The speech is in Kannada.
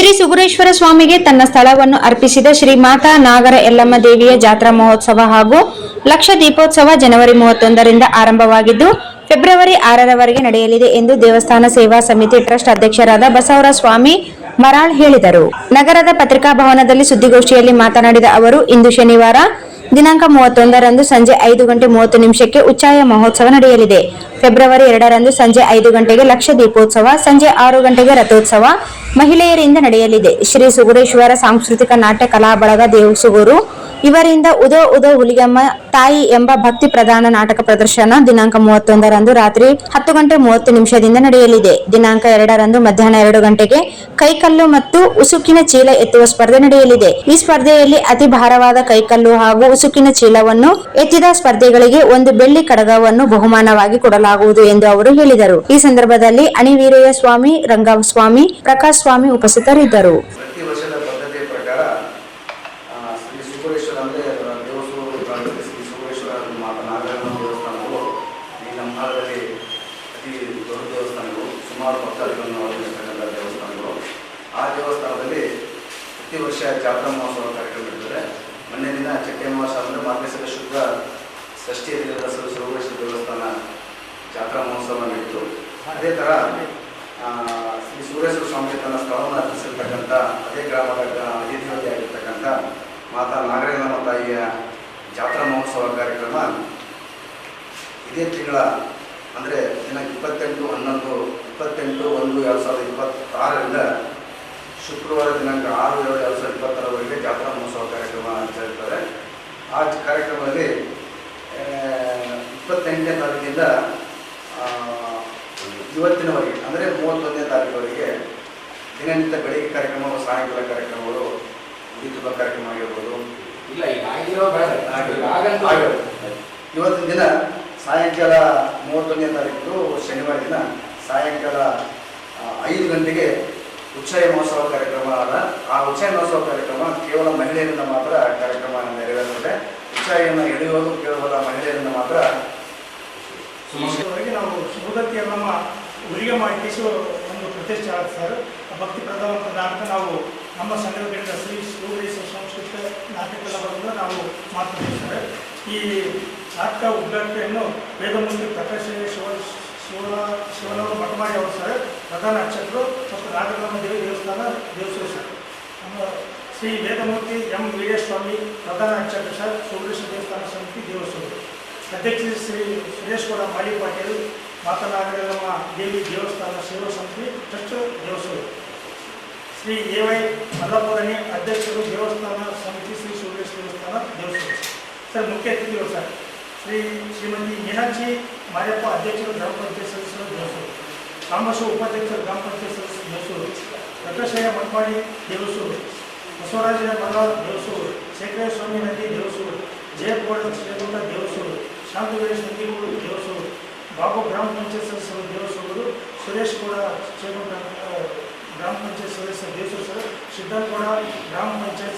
ಶ್ರೀ ಸುಗುರೇಶ್ವರ ಸ್ವಾಮಿಗೆ ತನ್ನ ಸ್ಥಳವನ್ನು ಅರ್ಪಿಸಿದ ಶ್ರೀ ಮಾತಾ ನಾಗರ ಯಲ್ಲಮ್ಮ ದೇವಿಯ ಜಾತ್ರಾ ಮಹೋತ್ಸವ ಹಾಗೂ ಲಕ್ಷ ದೀಪೋತ್ಸವ ಜನವರಿ 31ರಿಂದ ಆರಂಭವಾಗಿದ್ದು ಫೆಬ್ರವರಿ 6ರವರೆಗೆ ನಡೆಯಲಿದೆ ಎಂದು ದೇವಸ್ಥಾನ ಸೇವಾ ಸಮಿತಿ ಟ್ರಸ್ಟ್ ಅಧ್ಯಕ್ಷರಾದ ಬಸವರಾಜ ಸ್ವಾಮಿ ಮರಾಳ್ ಹೇಳಿದರು. ನಗರದ ಪತ್ರಿಕಾ ಭವನದಲ್ಲಿ ಸುದ್ದಿಗೋಷ್ಠಿಯಲ್ಲಿ ಮಾತನಾಡಿದ ಅವರು, ಇಂದು ಶನಿವಾರ ದಿನಾಂಕ 31ರಂದು ಸಂಜೆ 5:30 ಉಚ್ಚಾಯ ಮಹೋತ್ಸವ ನಡೆಯಲಿದೆ. ಫೆಬ್ರವರಿ 2ರಂದು ಸಂಜೆ 5 ಗಂಟೆಗೆ ಲಕ್ಷ ದೀಪೋತ್ಸವ, ಸಂಜೆ 6 ಗಂಟೆಗೆ ರಥೋತ್ಸವ ಮಹಿಳೆಯರಿಂದ ನಡೆಯಲಿದೆ. ಶ್ರೀ ಸುಗುರೇಶ್ವರ ಸಾಂಸ್ಕೃತಿಕ ನಾಟ್ಯ ಕಲಾ ಬಳಗ ದೇವಸುಗೂರು ಇವರಿಂದ ಉದೋ ಉದೋ ಹುಲಿಗೆಮ್ಮ ತಾಯಿ ಎಂಬ ಭಕ್ತಿ ಪ್ರಧಾನ ನಾಟಕ ಪ್ರದರ್ಶನ ದಿನಾಂಕ 31ರಂದು ರಾತ್ರಿ 10:30 ನಡೆಯಲಿದೆ. ದಿನಾಂಕ 2ರಂದು ಮಧ್ಯಾಹ್ನ 2 ಗಂಟೆಗೆ ಕೈಕಲ್ಲು ಮತ್ತು ಉಸುಕಿನ ಚೀಲ ಎತ್ತುವ ಸ್ಪರ್ಧೆ ನಡೆಯಲಿದೆ. ಈ ಸ್ಪರ್ಧೆಯಲ್ಲಿ ಅತಿ ಭಾರವಾದ ಕೈಕಲ್ಲು ಹಾಗೂ ಉಸುಕಿನ ಚೀಲವನ್ನು ಎತ್ತಿದ ಸ್ಪರ್ಧೆಗಳಿಗೆ 1 ಬೆಳ್ಳಿ ಕಡಗವನ್ನು ಬಹುಮಾನವಾಗಿ ಕೊಡಲಾಗುವುದು ಎಂದು ಅವರು ಹೇಳಿದರು. ಈ ಸಂದರ್ಭದಲ್ಲಿ ಅಣಿವೀರಯ್ಯ ಸ್ವಾಮಿ, ರಂಗಸ್ವಾಮಿ, ಪ್ರಕಾಶ್ ಸ್ವಾಮಿ ಉಪಸ್ಥಿತರಿದ್ದರು. ಸುಮಾರು ಭಕ್ತಾದಿಗಳನ್ನು ಒಳಗೊಂಡಿರ್ತಕ್ಕಂಥ ದೇವಸ್ಥಾನಗಳು. ಆ ದೇವಸ್ಥಾನದಲ್ಲಿ ಪ್ರತಿ ವರ್ಷ ಜಾತ್ರಾ ಮಹೋತ್ಸವ ಕಾರ್ಯಕ್ರಮ ಇರ್ತದೆ. ಮೊನ್ನೆ ದಿನ ಚಟ್ಟೆ ಅಮಾವಾಸ್ಯೆ ಅಂದರೆ ಮಾರ್ಗಶಿರ ಶುದ್ಧ ಷಷ್ಠಿಯಲ್ಲಿ ಸುಗುರೇಶ್ವರ ದೇವಸ್ಥಾನ ಜಾತ್ರಾ ಮಹೋತ್ಸವ ನಡೆಯಿತು. ಅದೇ ಥರ ಶ್ರೀ ಸುಗುರೇಶ್ವರ ಸ್ವಾಮಿ ತನ್ನ ಸ್ಥಳವನ್ನು ಅರ್ಪಿಸಿರ್ತಕ್ಕಂಥ ಅದೇ ಗ್ರಾಮದ ಅತಿಥಿಯಾಗಿರ್ತಕ್ಕಂಥ ಮಾತಾ ನಾಗರಯಲ್ಲಮ್ಮ ತಾಯಿಯ ಜಾತ್ರಾ ಮಹೋತ್ಸವ ಕಾರ್ಯಕ್ರಮ ಇದೇ ತಿಂಗಳ ಅಂದರೆ ದಿನಾಂಕ 28/11/2026ರಿಂದ ಶುಕ್ರವಾರ ದಿನಾಂಕ 6/2/2026ರವರೆಗೆ ಜಾತ್ರಾ ಮಹೋತ್ಸವ ಕಾರ್ಯಕ್ರಮ ನಡೆಯುತ್ತದೆ. ಆ ಕಾರ್ಯಕ್ರಮದಲ್ಲಿ 28ನೇ ತಾರೀಕಿಂದ ಇವತ್ತಿನವರೆಗೆ ಅಂದರೆ 31ನೇ ತಾರೀಕಿನವರೆಗೆ ದಿನನಿತ್ಯ ಬೆಳಗ್ಗೆ ಕಾರ್ಯಕ್ರಮಗಳು, ಸಾಯಂಕಾಲ ಕಾರ್ಯಕ್ರಮಗಳು, ಉಳಿತುವ ಕಾರ್ಯಕ್ರಮ ಆಗಿರ್ಬೋದು. ಇವತ್ತಿನ ದಿನ ಸಾಯಂಕಾಲ 31ನೇ ತಾರೀಕು ಶನಿವಾರ ದಿನ ಸಾಯಂಕಾಲ 5 ಗಂಟೆಗೆ ಉಚ್ಚಾಯ ಮಹೋತ್ಸವ ಕಾರ್ಯಕ್ರಮ ಅದ. ಆ ಉಚ್ಚಾಯ ಮಹೋತ್ಸವ ಕಾರ್ಯಕ್ರಮ ಕೇವಲ ಮಹಿಳೆಯರಿಂದ ಮಾತ್ರ ಕಾರ್ಯಕ್ರಮ ನೆರವೇರುತ್ತದೆ. ಉಚ್ಚಾಯನ್ನು ಎಳೆಯುವುದು ಕೇವಲ ಮಹಿಳೆಯರಿಂದ ಮಾತ್ರ. ನಾವು ಸುಭೂತಿ ಯಲ್ಲಮ್ಮ ಹುಲಿಗೆಮ್ಮ ಒಂದು ಪ್ರತಿಷ್ಠೆ ಸರ್. ಭಕ್ತಿ ಪ್ರಧಾನ ನಾಟಕ ನಾವು ನಮ್ಮ ಸಂಘದಿಂದ ಶ್ರೀ ಸುಗುರೇಶ್ವರ ಸಾಂಸ್ಕೃತಿಕ ನಾಟಕ ಕಲಾವಿದರಿಂದ ನಾವು ಮಾಡ್ತಿದ್ದೀವಿ ಸರ್. ಈ ನಾಟಕ ಉದ್ಘಾಟನೆಯನ್ನು ವೇದಮೂರ್ತಿ ಪ್ರಕಾಶ್ ಶಿವನವರು ಮಠಮಾಡಿ ಅವರು ಸರ್ ಪ್ರಧಾನ ಅರ್ಚಕರು ಮತ್ತು ನಾಗರಮ್ಮ ದೇವಿ ದೇವಸ್ಥಾನ ದೇವಸೂರು ಸರ್. ನಮ್ಮ ಶ್ರೀ ವೇದಮೂರ್ತಿ ಎಂ ವೀರೇಶ್ವಾಮಿ ಪ್ರಧಾನ ಅರ್ಚಕರು ಸರ್, ಸುಗುರೇಶ್ವರ ದೇವಸ್ಥಾನ ಸಮಿತಿ ದೇವಸೂರು. ಅಧ್ಯಕ್ಷ ಶ್ರೀ ಸುರೇಶ್ ಗೌಡ ಮಾಳಿ ಪಾಟೀಲ್ ಮಾತಾ ನಾಗರಯಲ್ಲಮ್ಮ ದೇವಿ ದೇವಸ್ಥಾನ ಸೇವಾ ಸಮಿತಿ ಟ್ರಸ್ಟ್ ದೇವಸೂರು. ಶ್ರೀ ಎ.ವೈ. ಮಲ್ಲಪ್ಪರನಿ ಅಧ್ಯಕ್ಷರು ದೇವಸ್ಥಾನ ಸಮಿತಿ ಶ್ರೀ ಸುಗುರೇಶ್ವರ ದೇವಸ್ಥಾನ ದೇವಸೂರು ಸರ್. ಮುಖ್ಯ ಅತಿಥಿಗಳು ಸರ್ ಶ್ರೀಮತಿ ಮೀನಾಕ್ಷಿ ಮಾರ್ಯಪ್ಪ ಅಧ್ಯಕ್ಷರು ಗ್ರಾಮ ಪಂಚಾಯತ್ ಸದಸ್ಯರು ದೇವಸೂರು, ಕಾಮಶು ಉಪಾಧ್ಯಕ್ಷರು ಗ್ರಾಮ ಪಂಚಾಯತ್ ಸದಸ್ಯರು ದೇವಸೂರು, ಪ್ರಕಾಶಯ್ಯ ಮಟ್ಮಾಡಿ ದೇವಸೂರು, ಬಸವರಾಜ ಮರವಾಳ ದೇವಸೂರು, ಶೇಖರ ಸ್ವಾಮಿ ನದಿ ದೇವಸೂರು, ಜಯಗೌಡ ಶ್ರೀಗೌಡ ದೇವಸೂರು, ಶಾಂತವೀರ ಸಂಗೀಗಳು ದೇವಸೂರು, ಬಾಬು ಗ್ರಾಮ ಪಂಚಾಯತ್ ಸದಸ್ಯರು ದೇವಸೂರು, ಸುರೇಶ್ ಗೌಡ ಶ್ರೀಗೌಡ ಗ್ರಾಮ ಪಂಚಾಯತ್ ಸದಸ್ಯರು ದೇವಸೂರು ಸರ್, ಸಿದ್ದನಗೌಡ ಗ್ರಾಮ ಪಂಚಾಯತ್